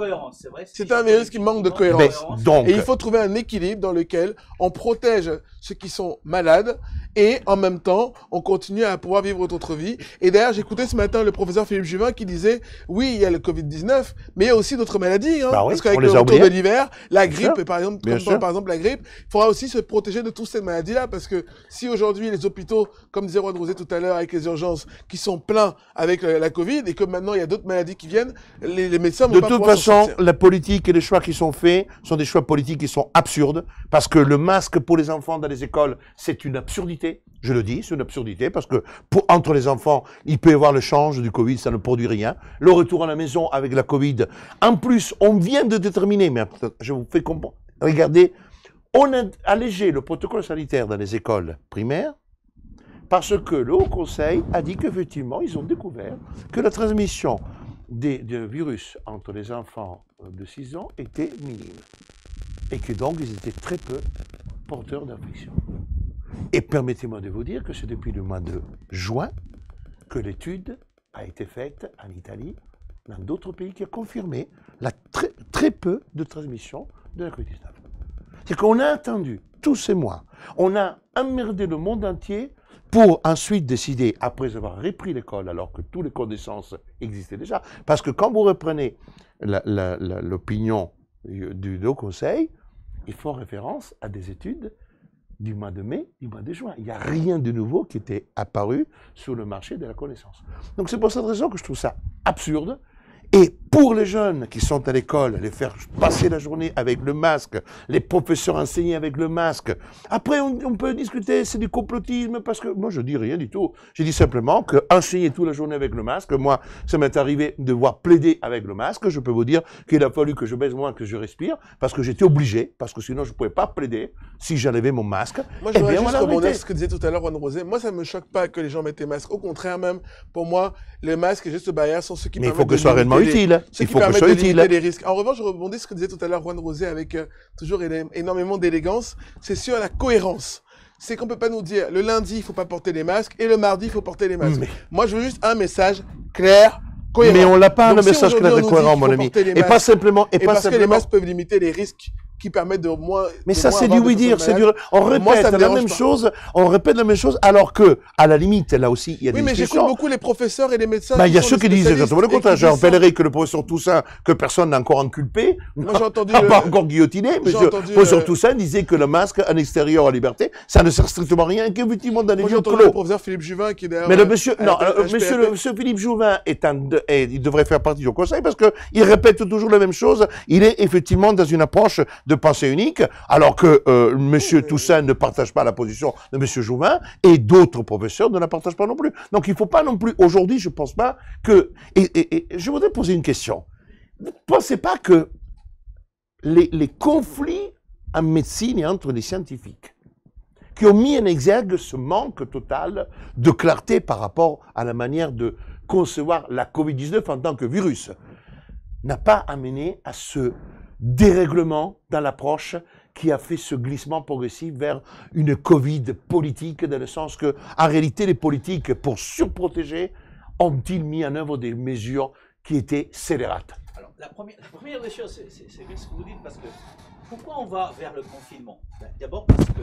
C'est un virus qui manque de cohérence. Donc, et il faut trouver un équilibre dans lequel on protège ceux qui sont malades et en même temps, on continue à pouvoir vivre notre vie. Et d'ailleurs, j'écoutais ce matin le professeur Philippe Juvin qui disait, oui, il y a le Covid-19, mais il y a aussi d'autres maladies. Hein, bah oui, parce qu'avec on le les a retour de oubliées. l'hiver, la Bien grippe, sûr. par exemple, Bien comme sûr. par exemple la grippe, il faudra aussi se protéger de toutes ces maladies-là parce que si aujourd'hui les hôpitaux, comme disait Juan Rosé tout à l'heure avec les urgences, qui sont pleins avec la Covid et que maintenant il y a d'autres maladies qui viennent, les médecins vont de pas toute pouvoir s'en façon, sortir. la politique et les choix qui sont faits sont des choix politiques qui sont absurdes, parce que le masque pour les enfants dans les écoles, c'est une absurdité. Je le dis, c'est une absurdité, parce que entre les enfants, il peut y avoir le change du Covid, ça ne produit rien. Le retour à la maison avec la Covid. En plus, on vient de déterminer, mais je vous fais comprendre, regardez, on a allégé le protocole sanitaire dans les écoles primaires, parce que le Haut Conseil a dit qu'effectivement, ils ont découvert que la transmission des virus entre les enfants de 6 ans était minime. Et que donc, ils étaient très peu porteurs d'infection. Et permettez-moi de vous dire que c'est depuis le mois de juin que l'étude a été faite en Italie, dans d'autres pays, qui a confirmé très peu de transmission de la Covid-19. C'est qu'on a attendu tous ces mois, on a emmerdé le monde entier pour ensuite décider, après avoir repris l'école, alors que toutes les connaissances existaient déjà, parce que quand vous reprenez l'opinion du Haut Conseil, ils font référence à des études du mois de mai, du mois de juin. Il n'y a rien de nouveau qui était apparu sur le marché de la connaissance. Donc c'est pour cette raison que je trouve ça absurde. Et pour les jeunes qui sont à l'école, les faire passer la journée avec le masque, les professeurs enseigner avec le masque. Après, on peut discuter, c'est du complotisme, parce que moi, je dis rien du tout. Je dis simplement qu'enseigner toute la journée avec le masque, moi, ça m'est arrivé de voir plaider avec le masque. Je peux vous dire qu'il a fallu que je baisse moins, que je respire, parce que j'étais obligé, parce que sinon, je ne pouvais pas plaider si j'enlevais mon masque. Moi, je voudrais juste rebondir sur ce que disait tout à l'heure Juan Rosé. Moi, ça ne me choque pas que les gens mettent des masques. Au contraire, même, pour moi, les masques et gestes barrières sont ceux qui Mais il permettent faut que ce soit réellement utile. Il faut que ce soit utile. Les risques. En revanche, je rebondis sur ce que disait tout à l'heure Juan Rosé avec toujours énormément d'élégance. C'est sur la cohérence. C'est qu'on ne peut pas nous dire le lundi, il ne faut pas porter les masques et le mardi, il faut porter les masques. Moi, je veux juste un message clair, cohérent. Mais on n'a pas Donc, le message clair et cohérent, mon ami. Et pas simplement. Et parce que les masques peuvent limiter les risques qui permettent de moins. Mais ça, c'est du oui-dire, c'est du. On répète la même chose. On répète la même chose, alors que, à la limite, là aussi, il y a des discussions. Oui, mais j'écoute beaucoup les professeurs et les médecins. Il y a ceux qui disent exactement le contraire. J'ai rappellerai que le professeur Toussaint, que personne n'a encore inculpé, moi j'ai entendu, n'a pas encore guillotiné, mais le professeur Toussaint disait que le masque en extérieur à liberté, ça ne sert strictement à rien, qu'effectivement dans les lieux clos. Le professeur Philippe Juvin qui est derrière. Mais le monsieur, non, monsieur Philippe Juvin il devrait faire partie du Conseil parce que il répète toujours la même chose. Il est effectivement dans une approche de pensée unique. Alors que M. Toussaint ne partage pas la position de M. Jouvin et d'autres professeurs ne la partagent pas non plus. Donc il ne faut pas non plus, aujourd'hui, je ne pense pas que... Et je voudrais poser une question. Vous ne pensez pas que les conflits en médecine et entre les scientifiques qui ont mis en exergue ce manque total de clarté par rapport à la manière de concevoir la Covid-19 en tant que virus n'a pas amené à ce dérèglement dans l'approche qui a fait ce glissement progressif vers une Covid politique, dans le sens que, en réalité, les politiques, pour surprotéger, ont-ils mis en œuvre des mesures qui était scélérate. Alors, la première des choses, c'est bien ce que vous dites, parce que pourquoi on va vers le confinement? D'abord parce que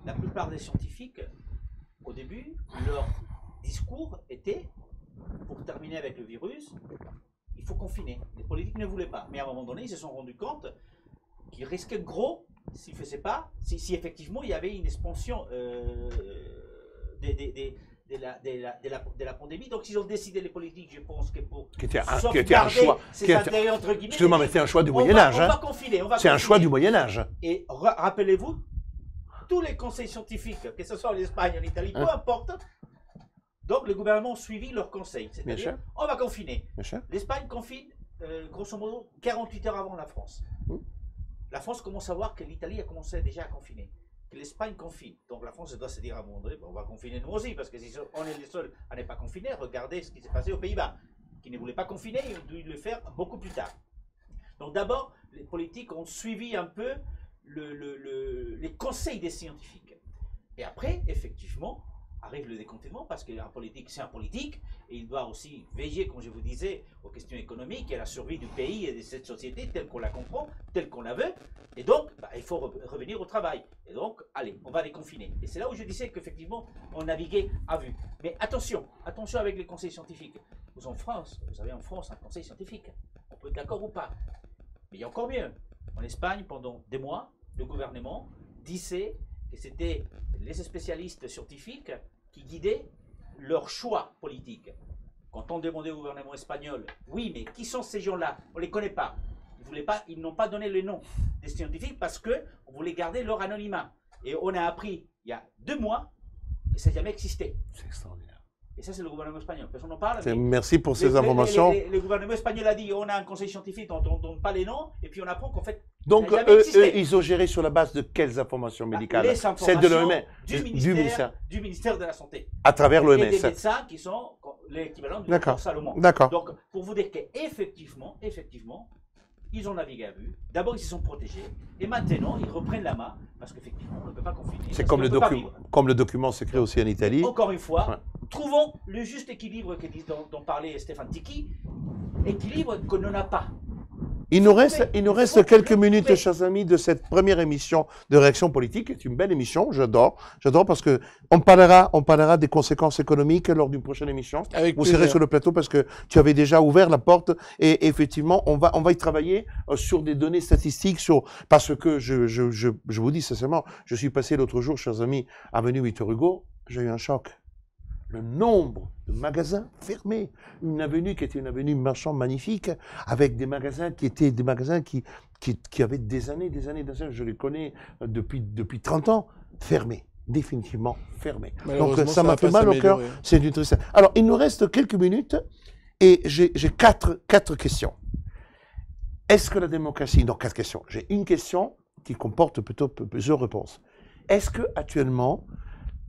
la plupart des scientifiques, au début, leur discours était, pour terminer avec le virus, il faut confiner. Les politiques ne voulaient pas. Mais à un moment donné, ils se sont rendus compte qu'ils risquaient gros s'ils ne faisaient pas, si effectivement il y avait une expansion de la pandémie. Donc ils ont décidé, les politiques, je pense, que pour Qui était un sauvegarder choix. ces intérêts, entre guillemets, Excusez-moi, mais c'est un choix du on va Moyen-Âge. confiner. C'est un choix du Moyen-Âge. Et rappelez-vous, tous les conseils scientifiques, que ce soit en Espagne, en Italie, peu importe, donc les gouvernements ont suivi leurs conseils. C'est-à-dire, on va confiner. L'Espagne confine, grosso modo, 48 heures avant la France. La France commence à voir que l'Italie a commencé déjà à confiner, que l'Espagne confine. Donc la France doit se dire à un moment donné, on va confiner nous aussi, parce que si on est les seuls à ne pas confiner, regardez ce qui s'est passé aux Pays-Bas, qui ne voulaient pas confiner, ils ont dû le faire beaucoup plus tard. Donc d'abord, les politiques ont suivi un peu les conseils des scientifiques. Et après, effectivement, arrive le déconfinement, parce qu'un politique, c'est un politique, et il doit aussi veiller, comme je vous disais, aux questions économiques et à la survie du pays et de cette société telle qu'on la comprend, telle qu'on la veut. Et donc, il faut revenir au travail. Et donc, allez, on va les confiner. Et c'est là où je disais qu'effectivement, on naviguait à vue. Mais attention, attention avec les conseils scientifiques. Vous avez en France un conseil scientifique. On peut être d'accord ou pas. Mais il y a encore mieux. En Espagne, pendant des mois, le gouvernement disait que c'était les spécialistes scientifiques qui guidaient leur choix politique. Quand on demandait au gouvernement espagnol, oui, mais qui sont ces gens-là? On ne les connaît pas. Ils n'ont pas donné le nom des scientifiques parce qu'on voulait garder leur anonymat. Et on a appris, il y a 2 mois, que ça n'a jamais existé. C'est extraordinaire. Et ça, c'est le gouvernement espagnol. Personne n'en parle. Merci pour ces informations. Le gouvernement espagnol a dit, on a un conseil scientifique, on ne donne pas les noms, et puis on apprend qu'en fait, donc, ils ont géré sur la base de quelles informations médicales? Les informations de l'OMS, du ministère de la Santé. À travers l'OMS. Et des médecins qui sont l'équivalent du docteur Salomon. D'accord. Donc, pour vous dire qu'effectivement, ils ont navigué à vue. D'abord, ils se sont protégés. Et maintenant, ils reprennent la main, parce qu'effectivement, on ne peut pas confiner. C'est comme le document secret aussi en Italie. Et encore une fois, trouvons le juste équilibre dont parlait Stéphane Tiki, équilibre qu'on n'en a pas. Il nous reste quelques minutes, chers amis, de cette première émission de Réaction politique. C'est une belle émission, j'adore parce que on parlera des conséquences économiques lors d'une prochaine émission. Vous serez sur le plateau parce que tu avais déjà ouvert la porte et effectivement, on va y travailler sur des données statistiques, parce que je vous dis sincèrement, je suis passé l'autre jour, chers amis, avenue Victor Hugo, j'ai eu un choc. Le nombre de magasins fermés. Une avenue qui était une avenue marchande magnifique, avec des magasins qui étaient des magasins qui avaient des années, je les connais depuis 30 ans, fermés, définitivement fermés. Donc ça m'a fait mal au cœur, c'est une tristesse. Alors, il nous reste quelques minutes et j'ai quatre questions. Est-ce que la démocratie... Non, 4 questions. J'ai une question qui comporte plutôt plusieurs réponses. Est-ce que actuellement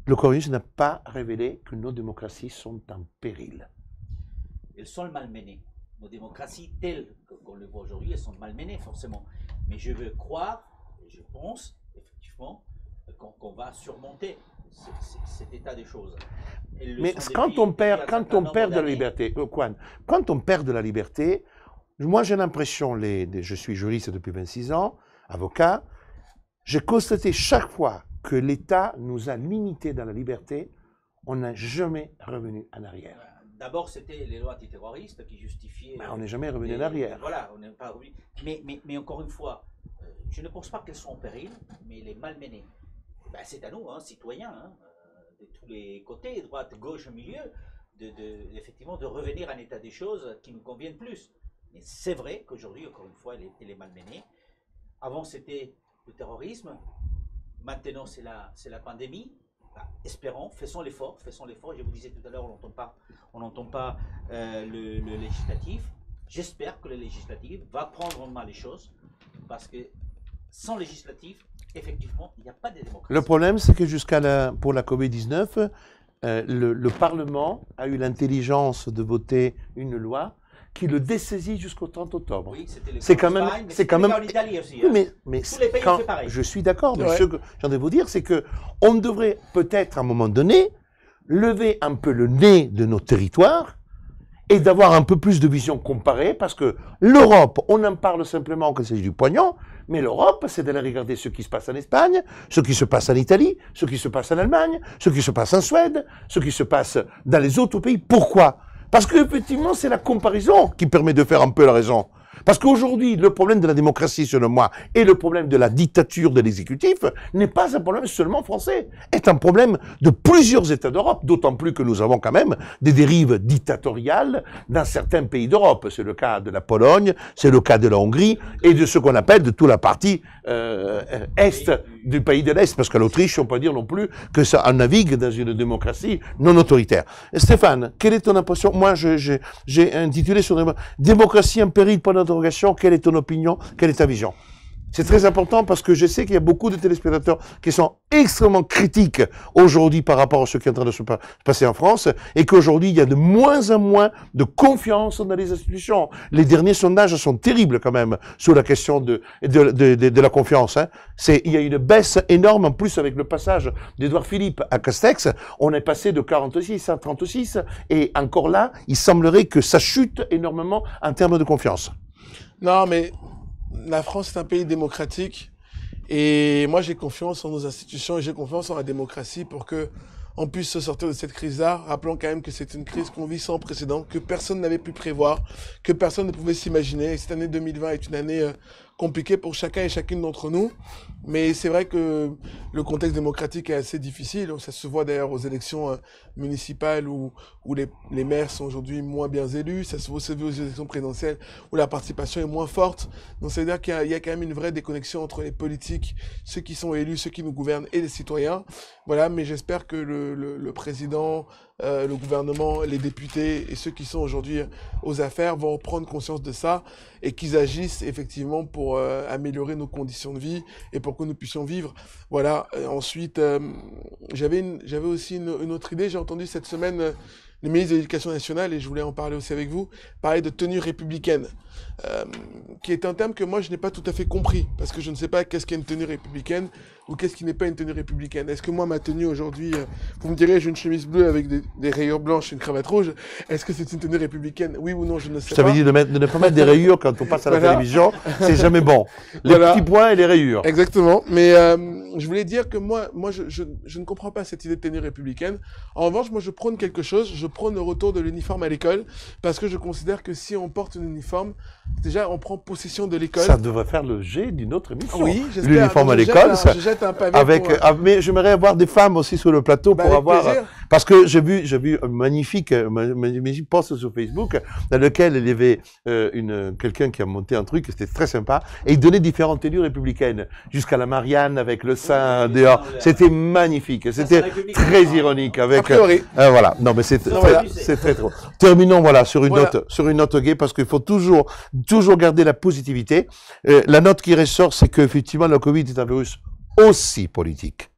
le coronavirus n'a pas révélé que nos démocraties sont en péril? Elles sont malmenées. Nos démocraties telles qu'on le voit aujourd'hui, elles sont malmenées forcément. Mais je veux croire, et je pense effectivement, qu'on va surmonter cet état des choses. Mais quand on perd de la liberté, quand on perd de la liberté, moi j'ai l'impression, je suis juriste depuis 26 ans, avocat, j'ai constaté chaque fois que l'État nous a limités dans la liberté, on n'a jamais revenu en arrière. D'abord, c'était les lois antiterroristes qui justifiaient... Mais on n'est jamais revenu en arrière. Voilà, on n'est pas revenu. Mais encore une fois, je ne pense pas qu'elles sont en péril, mais les malmenées. C'est à nous, citoyens, de tous les côtés, droite, gauche, milieu, effectivement, de revenir à un état des choses qui nous convienne plus. Mais c'est vrai qu'aujourd'hui, encore une fois, elle est malmenée. Avant, c'était le terrorisme. Maintenant, c'est la pandémie. Espérons, faisons l'effort. Je vous disais tout à l'heure, on n'entend pas le législatif. J'espère que le législatif va prendre en main les choses, parce que sans législatif, effectivement, il n'y a pas de démocratie. Le problème, c'est que pour la Covid-19, le Parlement a eu l'intelligence de voter une loi qui le dessaisit jusqu'au 30 octobre. Oui, c'était c'est quand même, en Italie aussi. Mais tous les pays ont fait pareil. Je suis d'accord, mais ce que j'ai envie de vous dire, c'est que on devrait peut-être à un moment donné lever un peu le nez de nos territoires et d'avoir un peu plus de vision comparée, parce que l'Europe, on en parle simplement quand il s'agit du poignant, mais l'Europe, c'est d'aller regarder ce qui se passe en Espagne, ce qui se passe en Italie, ce qui se passe en Allemagne, ce qui se passe en Suède, ce qui se passe dans les autres pays. Pourquoi? Parce qu'effectivement, c'est la comparaison qui permet de faire un peu la raison. Parce qu'aujourd'hui, le problème de la démocratie, selon moi, et le problème de la dictature de l'exécutif n'est pas un problème seulement français, est un problème de plusieurs États d'Europe, d'autant plus que nous avons quand même des dérives dictatoriales dans certains pays d'Europe. C'est le cas de la Pologne, c'est le cas de la Hongrie, et de ce qu'on appelle de toute la partie est du pays de l'Est, parce que l'Autriche, on peut dire non plus que ça navigue dans une démocratie non autoritaire. Stéphane, quelle est ton impression? Moi, j'ai intitulé sur démocratie en péril, point d'interrogation. Quelle est ton opinion? Quelle est ta vision? C'est très important parce que je sais qu'il y a beaucoup de téléspectateurs qui sont extrêmement critiques aujourd'hui par rapport à ce qui est en train de se passer en France et qu'aujourd'hui, il y a de moins en moins de confiance dans les institutions. Les derniers sondages sont terribles quand même sur la question de la confiance. Hein. Il y a une baisse énorme, en plus avec le passage d'Édouard Philippe à Castex, on est passé de 46 à 36 et encore là, il semblerait que ça chute énormément en termes de confiance. Non, mais la France est un pays démocratique et moi j'ai confiance en nos institutions et j'ai confiance en la démocratie pour que on puisse se sortir de cette crise-là. Rappelons quand même que c'est une crise qu'on vit sans précédent, que personne n'avait pu prévoir, que personne ne pouvait s'imaginer. Et cette année 2020 est une année compliquée pour chacun et chacune d'entre nous. Mais c'est vrai que le contexte démocratique est assez difficile. Ça se voit d'ailleurs aux élections municipales où les maires sont aujourd'hui moins bien élus. Ça se voit aussi aux élections présidentielles où la participation est moins forte. Donc ça veut dire qu'il y a quand même une vraie déconnexion entre les politiques, ceux qui sont élus, ceux qui nous gouvernent et les citoyens. Voilà, mais j'espère que le président, le gouvernement, les députés et ceux qui sont aujourd'hui aux affaires vont prendre conscience de ça et qu'ils agissent effectivement pour améliorer nos conditions de vie et pour que nous puissions vivre. Voilà. Ensuite, j'avais aussi une autre idée. J'ai entendu cette semaine le ministre de l'Éducation nationale, et je voulais en parler aussi avec vous, parler de tenue républicaine, qui est un terme que moi je n'ai pas tout à fait compris, parce que je ne sais pas qu'est-ce qu'est une tenue républicaine ou qu'est-ce qui n'est pas une tenue républicaine. Est-ce que moi, ma tenue aujourd'hui, vous me direz, j'ai une chemise bleue avec des rayures blanches et une cravate rouge, est-ce que c'est une tenue républicaine? Oui ou non, je ne sais pas. Je t'avais dit de ne pas mettre des rayures quand on passe à la télévision, c'est jamais bon. Les petits points et les rayures. Exactement, mais je voulais dire que moi je ne comprends pas cette idée de tenue républicaine. En revanche, moi je prône quelque chose, je prône le retour de l'uniforme à l'école, parce que je considère que si on porte un uniforme, déjà on prend possession de l'école. Ça devrait faire le jet d'une autre émission. Oui, j'espère. L'uniforme à l'école, ça... un pavé avec, mais j'aimerais avoir des femmes aussi sur le plateau pour avoir, plaisir. Parce que j'ai vu un magnifique post sur Facebook dans lequel il y avait quelqu'un qui a monté un truc, c'était très sympa, et il donnait différentes tenues républicaines, jusqu'à la Marianne avec le sein dehors. C'était magnifique, c'était très ironique avec. Voilà, non mais c'est très trop. Terminons voilà sur une note gaie parce qu'il faut toujours garder la positivité. La note qui ressort, c'est qu'effectivement le Covid est un virus aussi politique.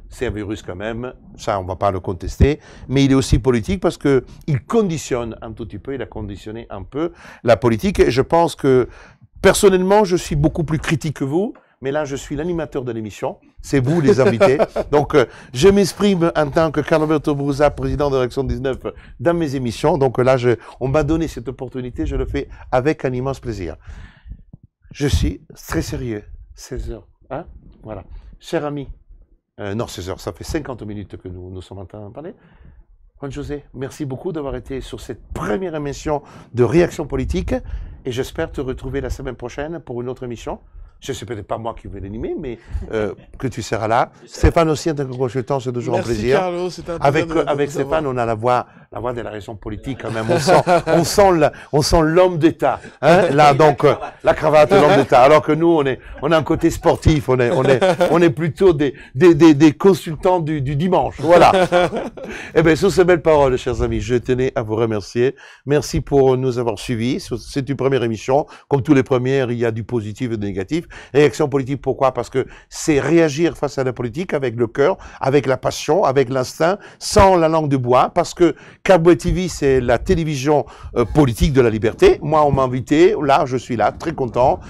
C'est un virus quand même, ça on ne va pas le contester, mais il est aussi politique parce qu'il conditionne un tout petit peu, il a conditionné un peu la politique. Et je pense que personnellement, je suis beaucoup plus critique que vous, mais là je suis l'animateur de l'émission, c'est vous les invités. Donc je m'exprime en tant que Carlo-Alberto Brusa, président de Réaction 19, dans mes émissions. Donc là, on m'a donné cette opportunité, je le fais avec un immense plaisir. Je suis très sérieux, 16 heures, hein? Voilà. Cher ami, non, 16 heures, ça fait 50 minutes que nous sommes en train de parler. Juan-José, merci beaucoup d'avoir été sur cette première émission de Réaction politique et j'espère te retrouver la semaine prochaine pour une autre émission. Je ne sais peut-être pas moi qui vais l'animer, mais que tu seras là. Stéphane aussi, en tant que consultant, c'est toujours un plaisir. Carlo, c'est un plaisir. Avec Stéphane, on a la voix de la raison politique quand même. On sent l'homme d'État. Hein, là, donc, la cravate, l'homme d'État. Alors que nous, on a un côté sportif. On est plutôt des consultants du dimanche. Voilà. Eh bien, sur ces belles paroles, chers amis, je tenais à vous remercier. Merci pour nous avoir suivis. C'est une première émission. Comme tous les premières, il y a du positif et du négatif. Réaction politique, pourquoi? Parce que c'est réagir face à la politique avec le cœur, avec la passion, avec l'instinct, sans la langue de bois. Parce que Carboy TV, c'est la télévision politique de la liberté. Moi, on m'a invité, là, je suis là, très content.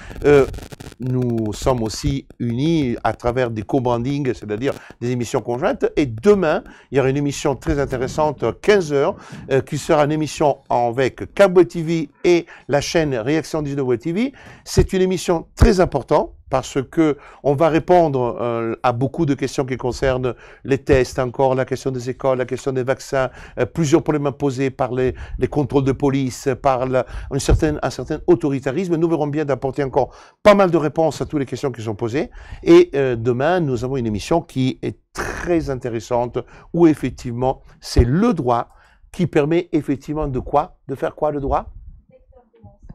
Nous sommes aussi unis à travers des co-branding, c'est-à-dire des émissions conjointes. Et demain, il y aura une émission très intéressante, 15h, qui sera une émission avec Carboy TV et la chaîne Réaction 19 TV. C'est une émission très importante, parce que on va répondre à beaucoup de questions qui concernent les tests, encore la question des écoles, la question des vaccins, plusieurs problèmes posés par les contrôles de police, par un certain autoritarisme. Nous verrons bien d'apporter encore pas mal de réponses à toutes les questions qui sont posées. Et demain, nous avons une émission qui est très intéressante, où effectivement, c'est le droit qui permet effectivement de quoi? De faire quoi, le droit?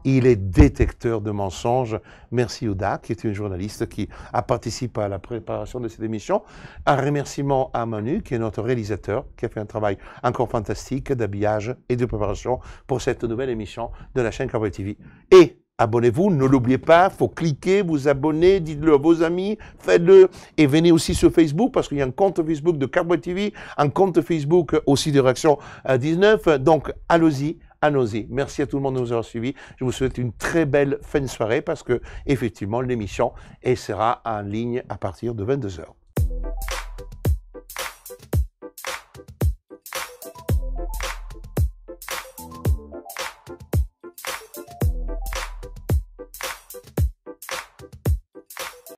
Il est détecteur de mensonges. Merci Ouda, qui est une journaliste qui a participé à la préparation de cette émission. Un remerciement à Manu, qui est notre réalisateur, qui a fait un travail encore fantastique d'habillage et de préparation pour cette nouvelle émission de la chaîne Carboy TV. Et abonnez-vous, ne l'oubliez pas, il faut cliquer, vous abonner, dites-le à vos amis, faites-le. Et venez aussi sur Facebook, parce qu'il y a un compte Facebook de Carboy TV, un compte Facebook aussi de Réaction 19. Donc, allez-y. Allons-y. Merci à tout le monde de nous avoir suivis. Je vous souhaite une très belle fin de soirée parce que, effectivement, l'émission sera en ligne à partir de 22h.